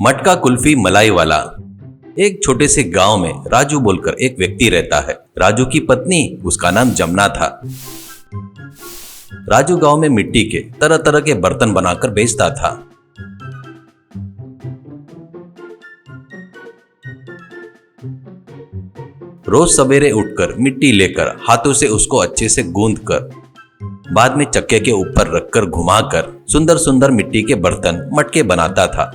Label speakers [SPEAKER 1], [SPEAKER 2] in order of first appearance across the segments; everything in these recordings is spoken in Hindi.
[SPEAKER 1] मटका कुल्फी मलाई वाला। एक छोटे से गांव में राजू बोलकर एक व्यक्ति रहता है। राजू की पत्नी, उसका नाम जमुना था। राजू गांव में मिट्टी के तरह तरह के बर्तन बनाकर बेचता था। रोज सवेरे उठकर मिट्टी लेकर हाथों से उसको अच्छे से गूंद कर बाद में चक्के के ऊपर रखकर घुमाकर सुंदर सुंदर मिट्टी के बर्तन मटके बनाता था।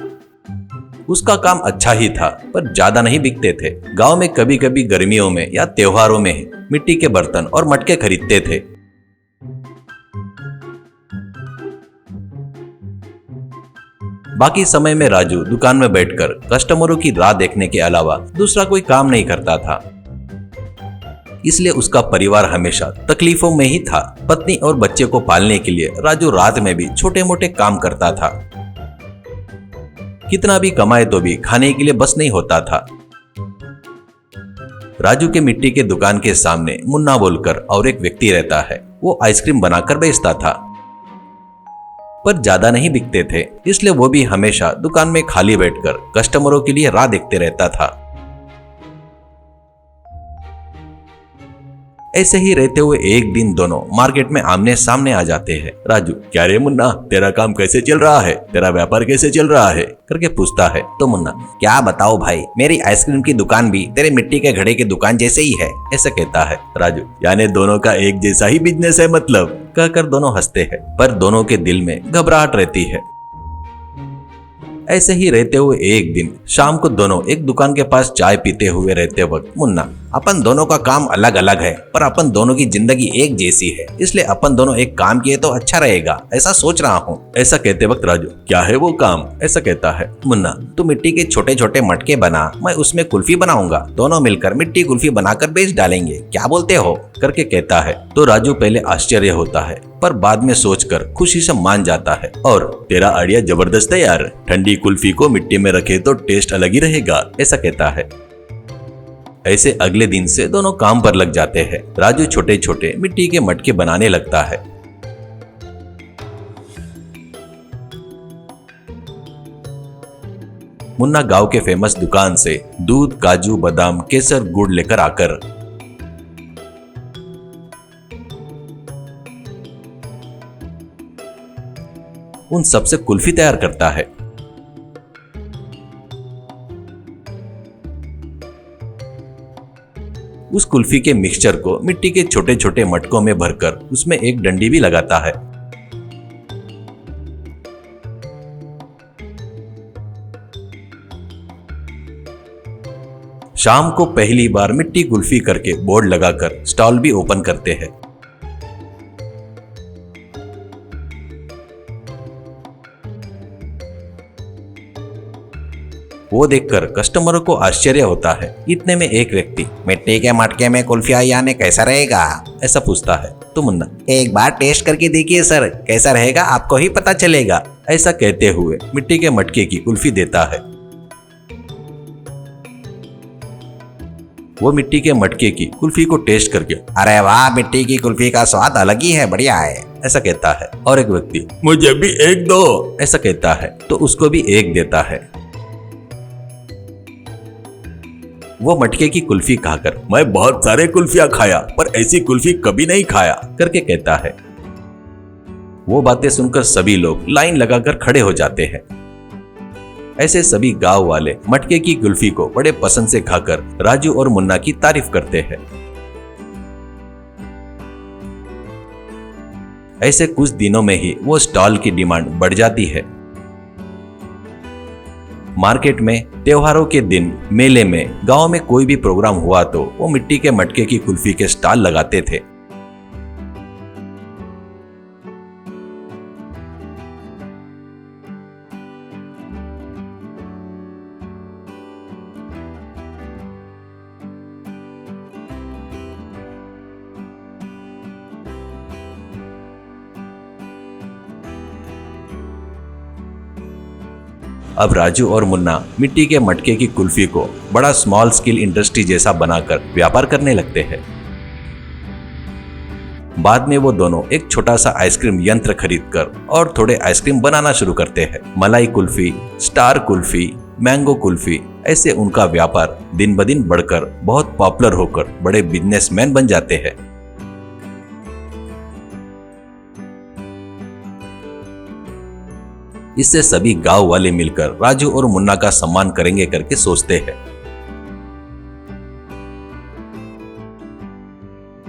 [SPEAKER 1] उसका काम अच्छा ही था, पर ज्यादा नहीं बिकते थे। गांव में कभी कभी गर्मियों में या त्योहारों में मिट्टी के बर्तन और मटके खरीदते थे। बाकी समय में राजू दुकान में बैठकर कस्टमरों की राह देखने के अलावा दूसरा कोई काम नहीं करता था। इसलिए उसका परिवार हमेशा तकलीफों में ही था। पत्नी और बच्चे को पालने के लिए राजू रात में भी छोटे मोटे काम करता था। कितना भी कमाए तो भी खाने के लिए बस नहीं होता था। राजू के मिट्टी के दुकान के सामने मुन्ना बोलकर और एक व्यक्ति रहता है। वो आइसक्रीम बनाकर बेचता था, पर ज्यादा नहीं बिकते थे। इसलिए वो भी हमेशा दुकान में खाली बैठकर कस्टमरों के लिए राह देखते रहता था। ऐसे ही रहते हुए एक दिन दोनों मार्केट में आमने सामने आ जाते हैं। राजू, क्या रे मुन्ना, तेरा काम कैसे चल रहा है? तेरा व्यापार कैसे चल रहा है? करके पूछता है। तो मुन्ना, क्या बताओ भाई, मेरी आइसक्रीम की दुकान भी तेरे मिट्टी के घड़े की दुकान जैसे ही है, ऐसा कहता है। राजू, यानी दोनों का एक जैसा ही बिजनेस है मतलब, कहकर दोनों हंसते हैं, पर दोनों के दिल में घबराहट रहती है। ऐसे ही रहते हुए एक दिन शाम को दोनों एक दुकान के पास चाय पीते हुए रहते वक्त मुन्ना, अपन दोनों का काम अलग अलग है, पर अपन दोनों की जिंदगी एक जैसी है, इसलिए अपन दोनों एक काम किए तो अच्छा रहेगा, ऐसा सोच रहा हूँ। ऐसा कहते वक्त राजू, क्या है वो काम? ऐसा कहता है। मुन्ना, तू मिट्टी के छोटे छोटे मटके बना, मैं उसमें कुल्फी बनाऊंगा, दोनों मिलकर मिट्टी कुल्फी बनाकर बेच डालेंगे, क्या बोलते हो? करके कहता है। तो राजू पहले आश्चर्य होता है, पर बाद में सोचकर खुशी से मान जाता है। और तेरा आइडिया जबरदस्त है यार, ठंडी कुल्फी को मिट्टी में रखे तो टेस्ट अलग ही रहेगा, ऐसा कहता है। ऐसे अगले दिन से दोनों काम पर लग जाते हैं। राजू छोटे छोटे मिट्टी के मटके बनाने लगता है। मुन्ना गांव के फेमस दुकान से दूध, काजू, बादाम, केसर, गुड़ लेकर आकर उन सबसे कुल्फी तैयार करता है। उस कुल्फी के मिक्सचर को मिट्टी के छोटे छोटे मटकों में भरकर उसमें एक डंडी भी लगाता है। शाम को पहली बार मिट्टी कुल्फी करके बोर्ड लगाकर स्टॉल भी ओपन करते हैं। वो देखकर कस्टमरों को आश्चर्य होता है। इतने में एक व्यक्ति, मिट्टी के मटके में कुल्फिया यानी कैसा रहेगा? ऐसा पूछता है। तो मुन्ना, एक बार टेस्ट करके देखिए सर, कैसा रहेगा आपको ही पता चलेगा, ऐसा कहते हुए मिट्टी के मटके की कुल्फी देता है। वो मिट्टी के मटके की कुल्फी को टेस्ट करके, अरे वाह, मिट्टी की कुल्फी का स्वाद अलग ही है, बढ़िया है, ऐसा कहता है। और एक व्यक्ति, मुझे भी एक दो, ऐसा कहता है। तो उसको भी एक देता है। वो मटके की कुल्फी खाकर, मैं बहुत सारे कुल्फियां खाया, पर ऐसी कुल्फी कभी नहीं खाया, करके कहता है। वो बातें सुनकर सभी लोग लाइन लगाकर खड़े हो जाते हैं। ऐसे सभी गांव वाले मटके की कुल्फी को बड़े पसंद से खाकर राजू और मुन्ना की तारीफ करते हैं। ऐसे कुछ दिनों में ही वो स्टॉल की डिमांड बढ़ जाती है। मार्केट में त्योहारों के दिन, मेले में, गांव में कोई भी प्रोग्राम हुआ तो वो मिट्टी के मटके की कुल्फी के स्टॉल लगाते थे। अब राजू और मुन्ना मिट्टी के मटके की कुल्फी को बड़ा स्मॉल स्केल इंडस्ट्री जैसा बनाकर व्यापार करने लगते हैं। बाद में वो दोनों एक छोटा सा आइसक्रीम यंत्र खरीदकर और थोड़े आइसक्रीम बनाना शुरू करते हैं। मलाई कुल्फी, स्टार कुल्फी, मैंगो कुल्फी। ऐसे उनका व्यापार दिन ब दिन बढ़कर बहुत पॉपुलर होकर बड़े बिजनेसमैन बन जाते हैं। इससे सभी गांव वाले मिलकर राजू और मुन्ना का सम्मान करेंगे करके सोचते हैं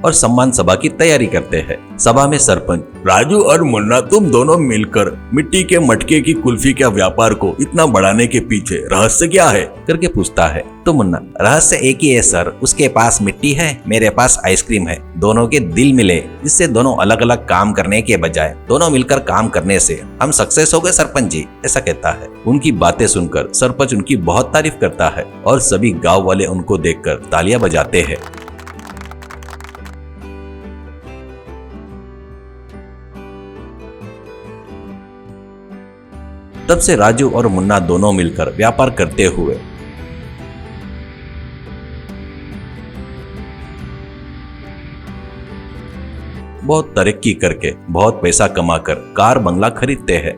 [SPEAKER 1] और सम्मान सभा की तैयारी करते हैं। सभा में सरपंच, राजू और मुन्ना तुम दोनों मिलकर मिट्टी के मटके की कुल्फी के व्यापार को इतना बढ़ाने के पीछे रहस्य क्या है करके पूछता है। तो मुन्ना, रहस्य एक ही है सर, उसके पास मिट्टी है, मेरे पास आइसक्रीम है, दोनों के दिल मिले, इससे दोनों अलग अलग काम करने के बजाय दोनों मिलकर काम करने से हम सक्सेस हो गए सरपंच जी, ऐसा कहता है। उनकी बातें सुनकर सरपंच उनकी बहुत तारीफ करता है और सभी गाँव वाले उनको देखकर तालियां बजाते हैं। तब से राजू और मुन्ना दोनों मिलकर व्यापार करते हुए बहुत तरक्की करके बहुत पैसा कमाकर कार बंगला खरीदते हैं